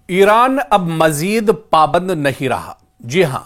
ایران اب مزید پابند نہیں رہا۔ جی ہاں،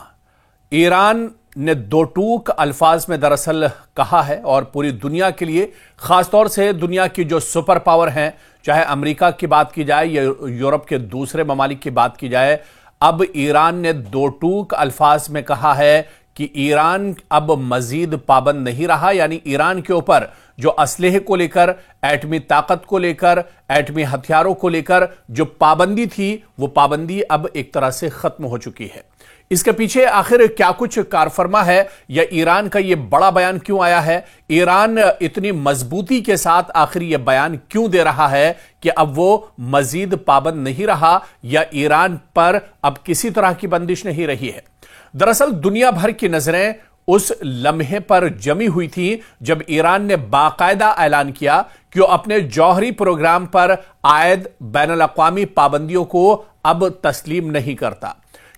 ایران نے دو ٹوک الفاظ میں دراصل کہا ہے اور پوری دنیا کے لیے، خاص طور سے دنیا کی جو سپر پاور ہیں، چاہے امریکہ کی بات کی جائے یا یورپ کے دوسرے ممالک کی بات کی جائے، اب ایران نے دو ٹوک الفاظ میں کہا ہے کہ ایران اب مزید پابند نہیں رہا، یعنی ایران کے اوپر جو اسلحے کو لے کر، ایٹمی طاقت کو لے کر، ایٹمی ہتھیاروں کو لے کر جو پابندی تھی، وہ پابندی اب ایک طرح سے ختم ہو چکی ہے۔ اس کے پیچھے آخر کیا کچھ کارفرما ہے، یا ایران کا یہ بڑا بیان کیوں آیا ہے؟ ایران اتنی مضبوطی کے ساتھ آخر یہ بیان کیوں دے رہا ہے کہ اب وہ مزید پابند نہیں رہا، یا ایران پر اب کسی طرح کی بندش نہیں رہی ہے؟ دراصل دنیا بھر کی نظریں اس لمحے پر جمی ہوئی تھی جب ایران نے باقاعدہ اعلان کیا کہ وہ اپنے جوہری پروگرام پر عائد بین الاقوامی پابندیوں کو اب تسلیم نہیں کرتا،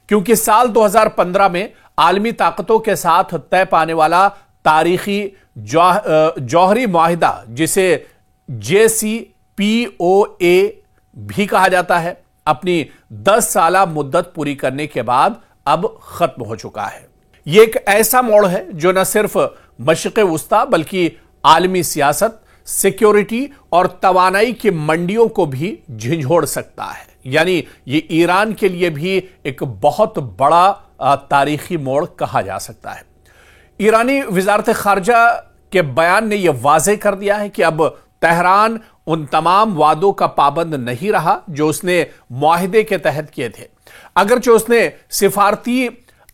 کیونکہ سال 2015 میں عالمی طاقتوں کے ساتھ طے پانے والا تاریخی جوہری معاہدہ، جسے JCPOA بھی کہا جاتا ہے، اپنی 10 سالہ مدت پوری کرنے کے بعد اب ختم ہو چکا ہے۔ یہ ایک ایسا موڑ ہے جو نہ صرف مشرق وسطی بلکہ عالمی سیاست، سیکیورٹی اور توانائی کی منڈیوں کو بھی جھنجھوڑ سکتا ہے۔ یعنی یہ ایران کے لیے بھی ایک بہت بڑا تاریخی موڑ کہا جا سکتا ہے۔ ایرانی وزارت خارجہ کے بیان نے یہ واضح کر دیا ہے کہ اب تہران ان تمام وعدوں کا پابند نہیں رہا جو اس نے معاہدے کے تحت کیے تھے، اگرچہ اس نے سفارتی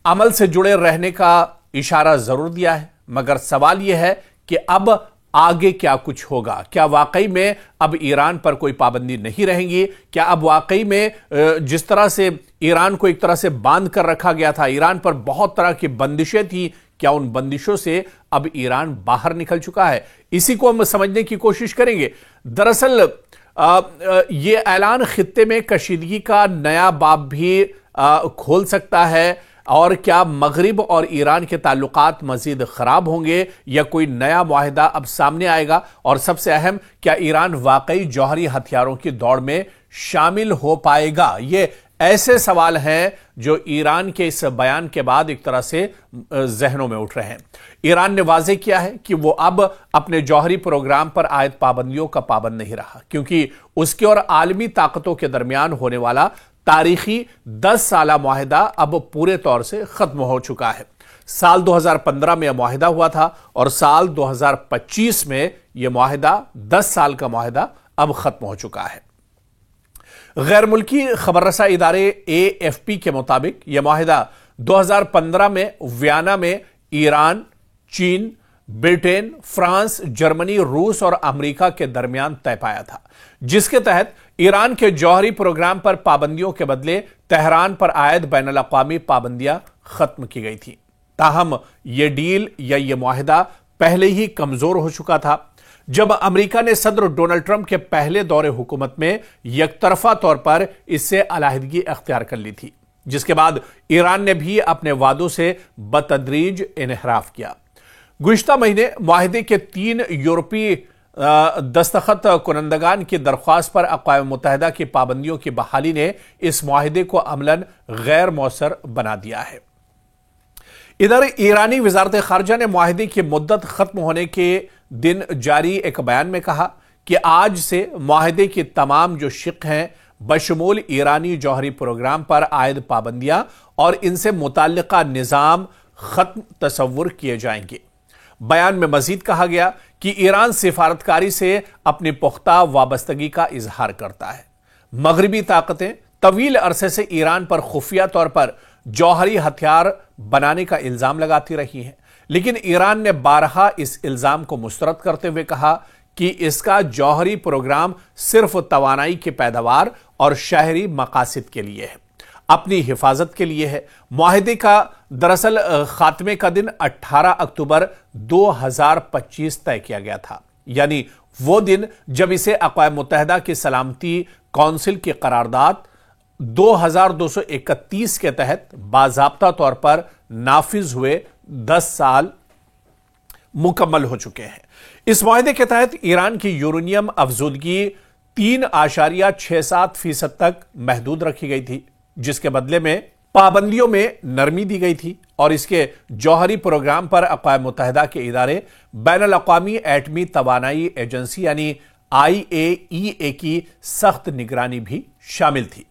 عمل سے جڑے رہنے کا اشارہ ضرور دیا ہے، مگر سوال یہ ہے کہ اب آگے کیا کچھ ہوگا؟ کیا واقعی میں اب ایران پر کوئی پابندی نہیں رہیں گی؟ کیا اب واقعی میں جس طرح سے ایران کو ایک طرح سے باندھ کر رکھا گیا تھا، ایران پر بہت طرح کی بندشیں تھیں، کیا ان بندشوں سے اب ایران باہر نکل چکا ہے؟ اسی کو ہم سمجھنے کی کوشش کریں گے۔ دراصل یہ اعلان خطے میں کشیدگی کا نیا باب بھی کھول سکتا ہے، اور کیا مغرب اور ایران کے تعلقات مزید خراب ہوں گے، یا کوئی نیا معاہدہ اب سامنے آئے گا؟ اور سب سے اہم، کیا ایران واقعی جوہری ہتھیاروں کی دوڑ میں شامل ہو پائے گا؟ یہ ایسے سوال ہیں جو ایران کے اس بیان کے بعد ایک طرح سے ذہنوں میں اٹھ رہے ہیں۔ ایران نے واضح کیا ہے کہ وہ اب اپنے جوہری پروگرام پر عائد پابندیوں کا پابند نہیں رہا، کیونکہ اس کے اور عالمی طاقتوں کے درمیان ہونے والا تاریخی 10 سالہ معاہدہ اب پورے طور سے ختم ہو چکا ہے۔ سال 2015 میں یہ معاہدہ ہوا تھا، اور سال 2025 میں یہ معاہدہ 10 سال کا معاہدہ اب ختم ہو چکا ہے۔ غیر ملکی خبر رساں ادارے AFP کے مطابق یہ معاہدہ 2015 میں ویانا میں ایران، چین، برٹین، فرانس، جرمنی، روس اور امریکہ کے درمیان طے پایا تھا، جس کے تحت ایران کے جوہری پروگرام پر پابندیوں کے بدلے تہران پر عائد بین الاقوامی پابندیاں ختم کی گئی تھیں۔ تاہم یہ ڈیل یا یہ معاہدہ پہلے ہی کمزور ہو چکا تھا جب امریکہ نے صدر ڈونلڈ ٹرمپ کے پہلے دور حکومت میں یک طرفہ طور پر اس سے علیحدگی اختیار کر لی تھی، جس کے بعد ایران نے بھی اپنے وعدوں سے بتدریج انحراف کیا۔ گزشتہ مہینے معاہدے کے 3 یورپی دستخط کنندگان کی درخواست پر اقوام متحدہ کی پابندیوں کی بحالی نے اس معاہدے کو عملاً غیر مؤثر بنا دیا ہے۔ ادھر ایرانی وزارت خارجہ نے معاہدے کی مدت ختم ہونے کے دن جاری ایک بیان میں کہا کہ آج سے معاہدے کی تمام جو شق ہیں، بشمول ایرانی جوہری پروگرام پر عائد پابندیاں اور ان سے متعلقہ نظام ختم تصور کیے جائیں گے۔ بیان میں مزید کہا گیا کہ ایران سفارتکاری سے اپنی پختہ وابستگی کا اظہار کرتا ہے۔ مغربی طاقتیں طویل عرصے سے ایران پر خفیہ طور پر جوہری ہتھیار بنانے کا الزام لگاتی رہی ہیں، لیکن ایران نے بارہا اس الزام کو مسترد کرتے ہوئے کہا کہ اس کا جوہری پروگرام صرف توانائی کی پیداوار اور شہری مقاصد کے لیے ہے، اپنی حفاظت کے لیے ہے۔ معاہدے کا دراصل خاتمے کا دن 18 اکتوبر 2025 طے کیا گیا تھا، یعنی وہ دن جب اسے اقوام متحدہ کی سلامتی کونسل کی قرارداد 2231 کے تحت باضابطہ طور پر نافذ ہوئے 10 سال مکمل ہو چکے ہیں۔ اس معاہدے کے تحت ایران کی یورینیم افزودگی 3.67% تک محدود رکھی گئی تھی، جس کے بدلے میں پابندیوں میں نرمی دی گئی تھی اور اس کے جوہری پروگرام پر اقوام متحدہ کے ادارے بین الاقوامی ایٹمی توانائی ایجنسی یعنی IAEA کی سخت نگرانی بھی شامل تھی۔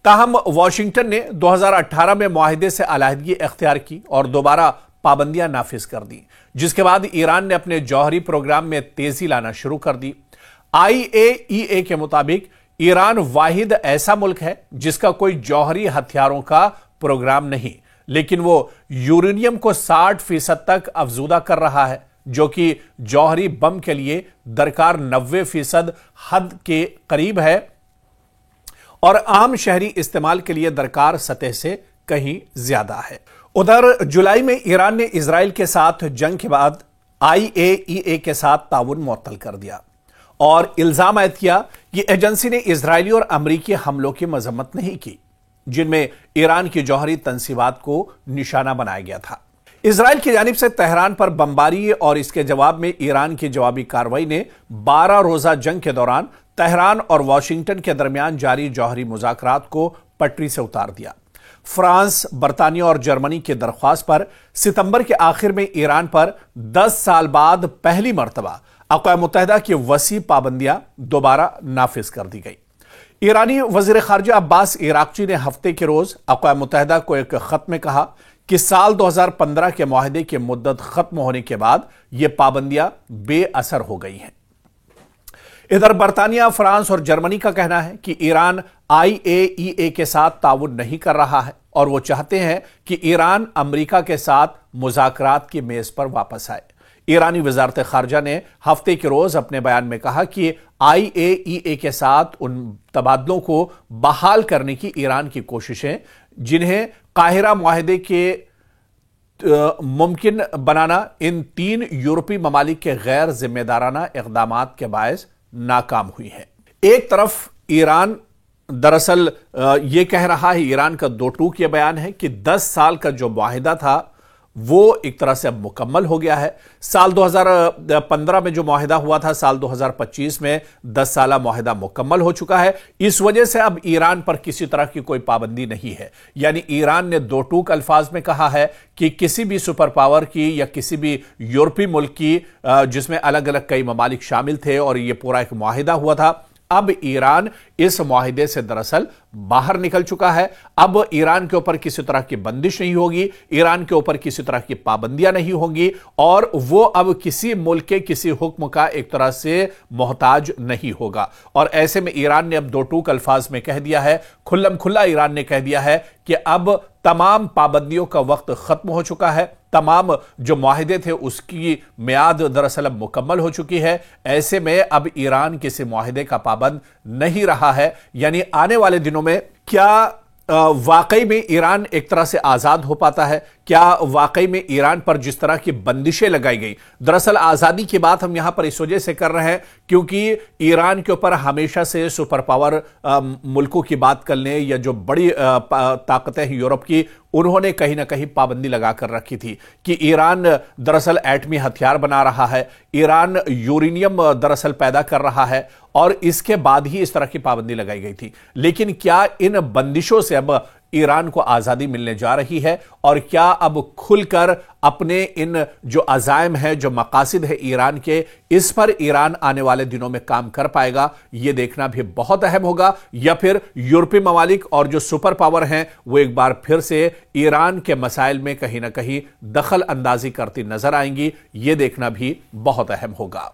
تاہم واشنگٹن نے 2018 میں معاہدے سے علیحدگی اختیار کی اور دوبارہ پابندیاں نافذ کر دیں، جس کے بعد ایران نے اپنے جوہری پروگرام میں تیزی لانا شروع کر دی۔ IAEA کے مطابق ایران واحد ایسا ملک ہے جس کا کوئی جوہری ہتھیاروں کا پروگرام نہیں، لیکن وہ یورینیم کو 60% تک افزودہ کر رہا ہے، جو کہ جوہری بم کے لیے درکار 90% حد کے قریب ہے اور عام شہری استعمال کے لیے درکار سطح سے کہیں زیادہ ہے۔ ادھر جولائی میں ایران نے اسرائیل کے ساتھ جنگ کے بعد IAEA کے ساتھ تعاون معطل کر دیا اور الزام عائد کیا کہ ایجنسی نے اسرائیلی اور امریکی حملوں کی مذمت نہیں کی، جن میں ایران کی جوہری تنصیبات کو نشانہ بنایا گیا تھا۔ اسرائیل کی جانب سے تہران پر بمباری اور اس کے جواب میں ایران کی جوابی کارروائی نے 12 روزہ جنگ کے دوران تہران اور واشنگٹن کے درمیان جاری جوہری مذاکرات کو پٹری سے اتار دیا۔ فرانس، برطانیہ اور جرمنی کی درخواست پر ستمبر کے آخر میں ایران پر 10 سال بعد پہلی مرتبہ اقوام متحدہ کی وسیع پابندیاں دوبارہ نافذ کر دی گئی۔ ایرانی وزیر خارجہ عباس عراقچی نے ہفتے کے روز اقوام متحدہ کو ایک خط میں کہا کہ سال 2015 کے معاہدے کی مدت ختم ہونے کے بعد یہ پابندیاں بے اثر ہو گئی ہیں۔ ادھر برطانیہ، فرانس اور جرمنی کا کہنا ہے کہ ایران IAEA کے ساتھ تعاون نہیں کر رہا ہے اور وہ چاہتے ہیں کہ ایران امریکہ کے ساتھ مذاکرات کی میز پر واپس آئے۔ ایرانی وزارت خارجہ نے ہفتے کے روز اپنے بیان میں کہا کہ IAEA کے ساتھ ان تبادلوں کو بحال کرنے کی ایران کی کوششیں، جنہیں قاہرہ معاہدے کے ممکن بنانا ان 3 یورپی ممالک کے غیر ذمہ دارانہ اقدامات کے باعث ناکام ہوئی ہیں۔ ایک طرف ایران دراصل یہ کہہ رہا ہے، ایران کا دو ٹوک یہ بیان ہے کہ 10 سال کا جو معاہدہ تھا وہ ایک طرح سے اب مکمل ہو گیا ہے۔ سال 2015 میں جو معاہدہ ہوا تھا، سال 2025 میں 10 سالہ معاہدہ مکمل ہو چکا ہے۔ اس وجہ سے اب ایران پر کسی طرح کی کوئی پابندی نہیں ہے، یعنی ایران نے دو ٹوک الفاظ میں کہا ہے کہ کسی بھی سپر پاور کی یا کسی بھی یورپی ملک کی، جس میں الگ الگ کئی ممالک شامل تھے اور یہ پورا ایک معاہدہ ہوا تھا، اب ایران اس معاہدے سے دراصل باہر نکل چکا ہے۔ اب ایران کے اوپر کسی طرح کی بندش نہیں ہوگی، ایران کے اوپر کسی طرح کی پابندیاں نہیں ہوں گی اور وہ اب کسی ملک کے کسی حکم کا ایک طرح سے محتاج نہیں ہوگا۔ اور ایسے میں ایران نے اب دو ٹوک الفاظ میں کہہ دیا ہے، کھلم کھلا ایران نے کہہ دیا ہے کہ اب تمام پابندیوں کا وقت ختم ہو چکا ہے، تمام جو معاہدے تھے اس کی میعاد دراصل اب مکمل ہو چکی ہے۔ ایسے میں اب ایران کسی معاہدے کا پابند نہیں رہا ہے، یعنی آنے والے دنوں میں کیا واقعی میں ایران ایک طرح سے آزاد ہو پاتا ہے؟ کیا واقعی میں ایران پر جس طرح کی بندشیں لگائی گئی، دراصل آزادی کی بات ہم یہاں پر اس وجہ سے کر رہے ہیں کیونکہ ایران کے اوپر ہمیشہ سے سپر پاور ملکوں کی بات کرنے یا جو بڑی طاقتیں ہیں یورپ کی، انہوں نے کہیں نہ کہیں پابندی لگا کر رکھی تھی کہ ایران دراصل ایٹمی ہتھیار بنا رہا ہے، ایران یورینیم دراصل پیدا کر رہا ہے، اور اس کے بعد ہی اس طرح کی پابندی لگائی گئی تھی۔ لیکن کیا ان بندشوں سے اب ایران کو آزادی ملنے جا رہی ہے اور کیا اب کھل کر اپنے ان جو عزائم ہیں، جو مقاصد ہے ایران کے، اس پر ایران آنے والے دنوں میں کام کر پائے گا؟ یہ دیکھنا بھی بہت اہم ہوگا، یا پھر یورپی ممالک اور جو سپر پاور ہیں وہ ایک بار پھر سے ایران کے مسائل میں کہیں نہ کہیں دخل اندازی کرتی نظر آئیں گی؟ یہ دیکھنا بھی بہت اہم ہوگا۔